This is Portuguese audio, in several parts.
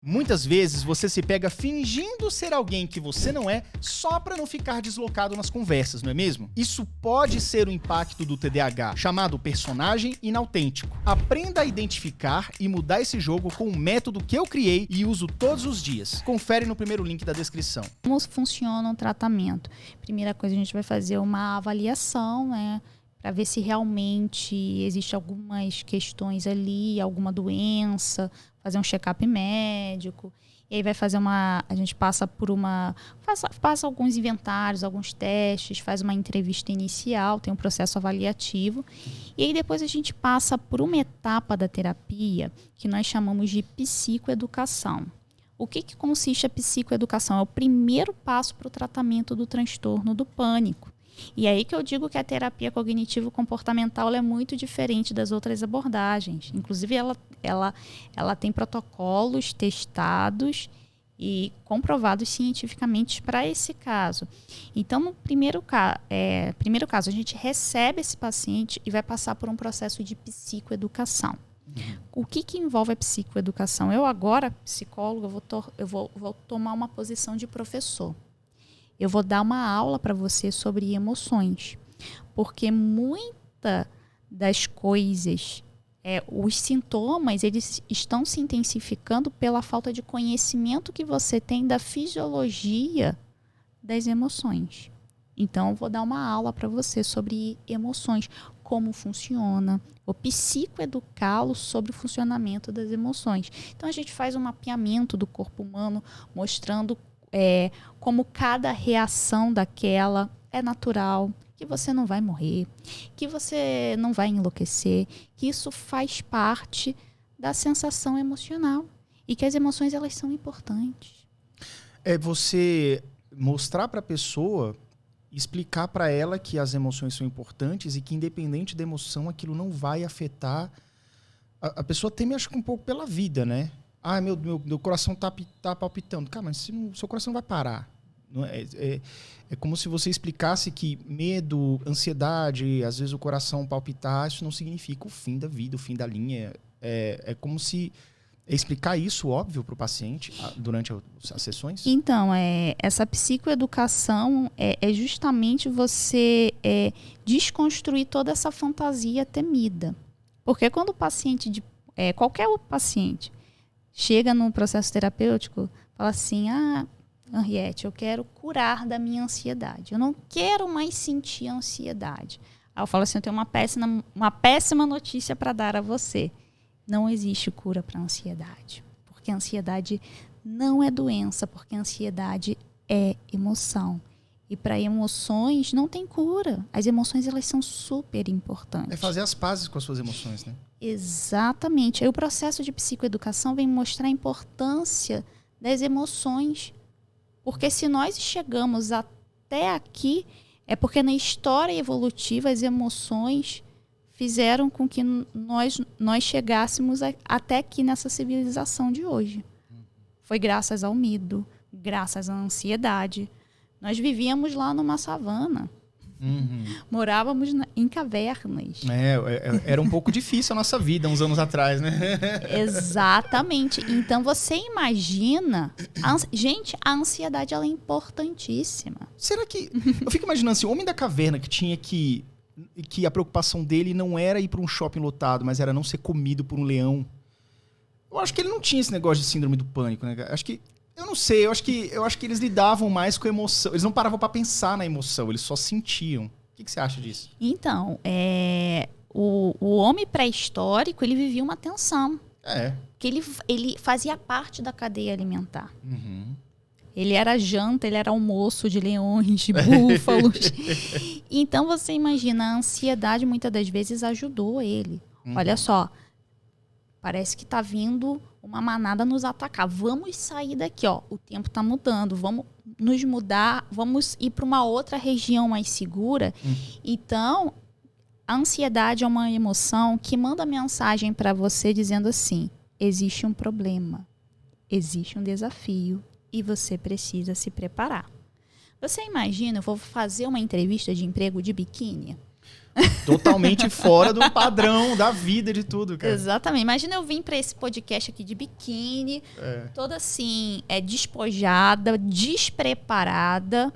Muitas vezes você se pega fingindo ser alguém que você não é só para não ficar deslocado nas conversas, não é mesmo? Isso pode ser o impacto do TDAH, chamado personagem inautêntico. Aprenda a identificar e mudar esse jogo com um método que eu criei e uso todos os dias. Confere no primeiro link da descrição. Como funciona o tratamento? Primeira coisa, a gente vai fazer uma avaliação, né? Para ver se realmente existe algumas questões ali, alguma doença, fazer um check-up médico. E aí vai fazer a gente passa por passa alguns inventários, alguns testes, faz uma entrevista inicial, tem um processo avaliativo. E aí depois a gente passa por uma etapa da terapia que nós chamamos de psicoeducação. O que consiste a psicoeducação? É o primeiro passo para o tratamento do transtorno do pânico. E aí que eu digo que a terapia cognitivo-comportamental é muito diferente das outras abordagens. Inclusive, ela tem protocolos testados e comprovados cientificamente para esse caso. Então, no primeiro caso, a gente recebe esse paciente e vai passar por um processo de psicoeducação. O que envolve a psicoeducação? Eu agora, psicóloga, vou tomar uma posição de professor. Eu vou dar uma aula para você sobre emoções, porque muita das coisas, os sintomas, eles estão se intensificando pela falta de conhecimento que você tem da fisiologia das emoções. Então, eu vou dar uma aula para você sobre emoções, como funciona, vou psicoeducá-lo sobre o funcionamento das emoções. Então, a gente faz um mapeamento do corpo humano, mostrando como cada reação daquela é natural, que você não vai morrer, que você não vai enlouquecer, que isso faz parte da sensação emocional e que as emoções elas são importantes. É você mostrar para a pessoa, explicar para ela que as emoções são importantes e que independente da emoção aquilo não vai afetar. A pessoa teme, acho que um pouco pela vida, né? Ah, meu coração tá palpitando. Cara, mas seu coração não vai parar. Não é como se você explicasse que medo, ansiedade, às vezes o coração palpitar, isso não significa o fim da vida, o fim da linha. É como se explicar isso, óbvio, para o paciente durante as sessões? Então, essa psicoeducação é justamente você desconstruir toda essa fantasia temida. Porque quando o paciente, qualquer paciente, chega no processo terapêutico, fala assim, Henriette, eu quero curar da minha ansiedade. Eu não quero mais sentir ansiedade. Aí eu falo assim, eu tenho uma péssima notícia para dar a você. Não existe cura para a ansiedade. Porque a ansiedade não é doença, porque a ansiedade é emoção. E para emoções não tem cura. As emoções elas são super importantes. É fazer as pazes com as suas emoções, né? Exatamente. Aí o processo de psicoeducação vem mostrar a importância das emoções. Porque se nós chegamos até aqui, é porque na história evolutiva as emoções fizeram com que nós chegássemos até aqui nessa civilização de hoje. Foi graças ao medo, graças à ansiedade. Nós vivíamos lá numa savana. Uhum. Morávamos em cavernas. Era um pouco difícil a nossa vida uns anos atrás, né? Exatamente. Então você imagina... Gente, a ansiedade ela é importantíssima. Será que... Eu fico imaginando assim, o homem da caverna que tinha que a preocupação dele não era ir para um shopping lotado, mas era não ser comido por um leão. Eu acho que ele não tinha esse negócio de síndrome do pânico, né? Eu não sei, eu acho que eles lidavam mais com a emoção. Eles não paravam para pensar na emoção, eles só sentiam. O que você acha disso? Então, o homem pré-histórico, ele vivia uma tensão. Que ele fazia parte da cadeia alimentar. Uhum. Ele era janta, ele era almoço de leões, de búfalos. Então, você imagina, a ansiedade muitas das vezes ajudou ele. Uhum. Olha só, parece que está vindo uma manada nos atacar. Vamos sair daqui, ó. O tempo está mudando. Vamos nos mudar. Vamos ir para uma outra região mais segura. Então, a ansiedade é uma emoção que manda mensagem para você dizendo assim, existe um problema, existe um desafio e você precisa se preparar. Você imagina, eu vou fazer uma entrevista de emprego de biquíni? Totalmente fora do padrão da vida, de tudo, cara. Exatamente. Imagina eu vim para esse podcast aqui de biquíni, toda assim, despojada, despreparada.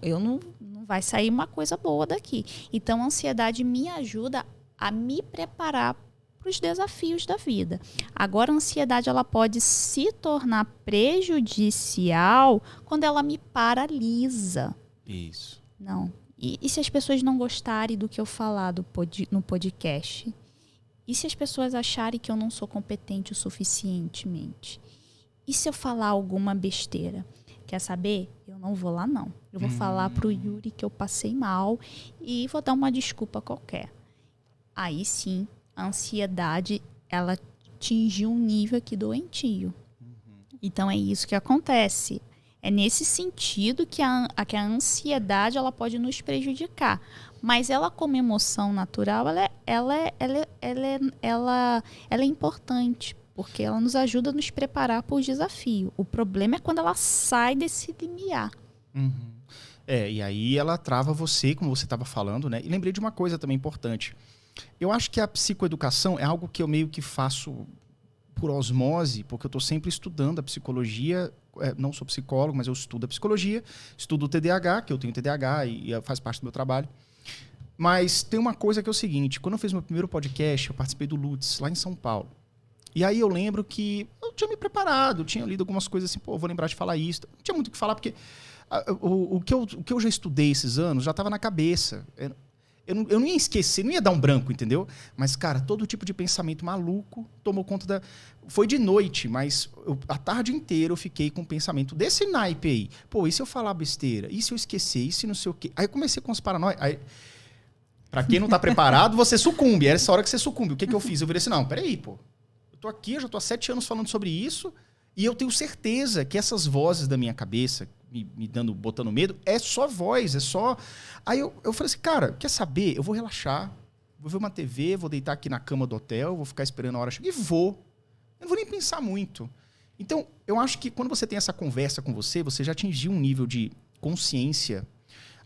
Eu não vai sair uma coisa boa daqui. Então, a ansiedade me ajuda a me preparar para os desafios da vida. Agora, a ansiedade ela pode se tornar prejudicial quando ela me paralisa. Isso. Não. E se as pessoas não gostarem do que eu falar no podcast? E se as pessoas acharem que eu não sou competente o suficientemente? E se eu falar alguma besteira? Quer saber? Eu não vou lá, não. Eu vou falar pro Yuri que eu passei mal e vou dar uma desculpa qualquer. Aí sim, a ansiedade, ela atingiu um nível aqui doentio. Então, é isso que acontece. É nesse sentido que a ansiedade ela pode nos prejudicar. Mas ela, como emoção natural, ela é importante. Porque ela nos ajuda a nos preparar para o desafio. O problema é quando ela sai desse limiar. E aí ela trava você, como você estava falando, né? E lembrei de uma coisa também importante. Eu acho que a psicoeducação é algo que eu meio que faço por osmose, porque eu estou sempre estudando a psicologia. Não sou psicólogo, mas eu estudo a psicologia, estudo o TDAH, que eu tenho TDAH e faz parte do meu trabalho. Mas tem uma coisa que é o seguinte, quando eu fiz meu primeiro podcast, eu participei do Lutz, lá em São Paulo. E aí eu lembro que eu tinha me preparado, eu tinha lido algumas coisas assim, vou lembrar de falar isso. Não tinha muito o que falar, porque o que eu já estudei esses anos já estava na cabeça. Eu não ia esquecer, não ia dar um branco, entendeu? Mas, cara, todo tipo de pensamento maluco tomou conta da... Foi de noite, mas a tarde inteira eu fiquei com um pensamento desse naipe aí. E se eu falar besteira? E se eu esquecer? E se não sei o quê? Aí eu comecei com os paranoias. Aí, pra quem não tá preparado, você sucumbe. Era essa hora que você sucumbe. O que eu fiz? Eu virei assim, não, peraí, Eu tô aqui, eu já tô há 7 anos falando sobre isso e eu tenho certeza que essas vozes da minha cabeça botando medo, é só voz, é só... Aí eu falei assim, cara, quer saber? Eu vou relaxar, vou ver uma TV, vou deitar aqui na cama do hotel, vou ficar esperando a hora chegar e vou. Eu não vou nem pensar muito. Então, eu acho que quando você tem essa conversa com você já atingiu um nível de consciência,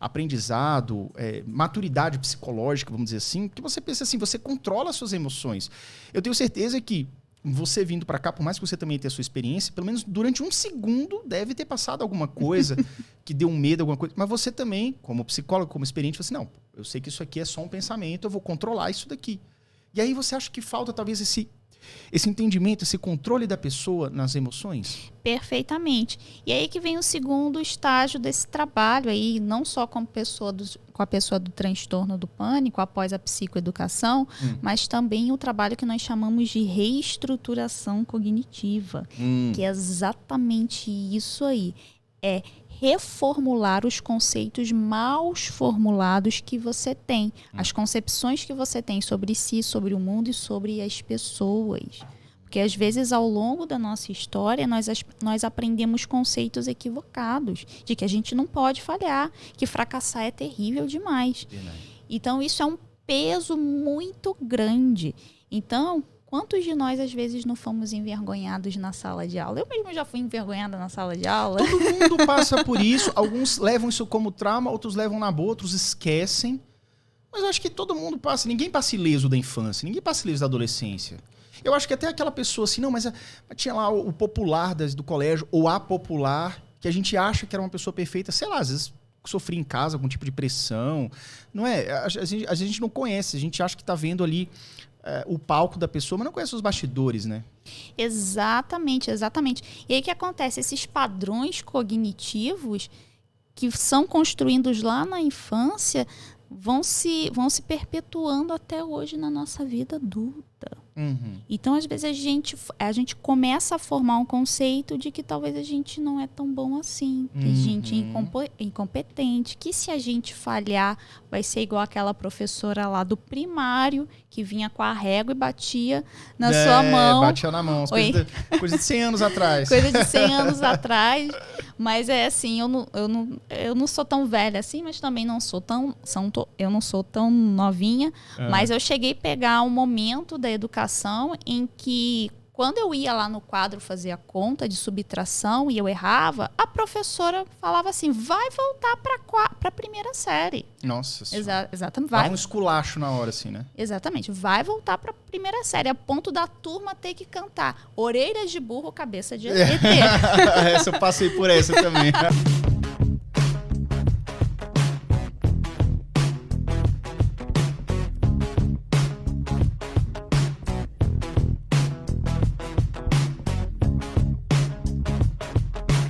aprendizado, maturidade psicológica, vamos dizer assim, que você pensa assim, você controla as suas emoções. Eu tenho certeza que você vindo para cá, por mais que você também tenha a sua experiência, pelo menos durante um segundo deve ter passado alguma coisa que deu um medo, alguma coisa. Mas você também, como psicólogo, como experiente, você assim, não, eu sei que isso aqui é só um pensamento, eu vou controlar isso daqui. E aí você acha que falta talvez esse entendimento, esse controle da pessoa nas emoções? Perfeitamente. E aí que vem o segundo estágio desse trabalho aí, não só com a pessoa do transtorno do pânico após a psicoeducação, mas também o trabalho que nós chamamos de reestruturação cognitiva, que é exatamente isso aí. É reformular os conceitos mal formulados que você tem, as concepções que você tem sobre si, sobre o mundo e sobre as pessoas. Porque às vezes ao longo da nossa história nós aprendemos conceitos equivocados, de que a gente não pode falhar, que fracassar é terrível demais. Então isso é um peso muito grande. Então, quantos de nós, às vezes, não fomos envergonhados na sala de aula? Eu mesmo já fui envergonhada na sala de aula. Todo mundo passa por isso. Alguns levam isso como trauma, outros levam na boa, outros esquecem. Mas eu acho que todo mundo passa. Ninguém passa ileso da infância, ninguém passa ileso da adolescência. Eu acho que até aquela pessoa assim, não, mas tinha lá o popular do colégio, ou a popular, que a gente acha que era uma pessoa perfeita, sei lá, às vezes sofria em casa algum tipo de pressão. Não é? A gente não conhece, a gente acha que está vendo ali o palco da pessoa, mas não conhece os bastidores, né? Exatamente, exatamente. E aí o que acontece? Esses padrões cognitivos que são construídos lá na infância vão se perpetuando até hoje na nossa vida adulta. Então, às vezes, a gente começa a formar um conceito de que talvez a gente não é tão bom assim, que a gente é incompetente, que se a gente falhar, vai ser igual aquela professora lá do primário, que vinha com a régua e batia na sua mão. Batia na mão, coisa de 100 anos atrás. Coisa de 100 anos atrás. Mas é assim, eu não sou tão velha assim, mas também não sou eu não sou tão novinha. Mas eu cheguei a pegar um momento da educação em que Quando eu ia lá no quadro fazer a conta de subtração e eu errava, a professora falava assim, vai voltar para a primeira série. Nossa senhora. Exatamente. Dava um esculacho na hora, assim, né? Exatamente. Vai voltar para a primeira série, a ponto da turma ter que cantar orelhas de burro, cabeça de ET. Essa eu passei por essa também.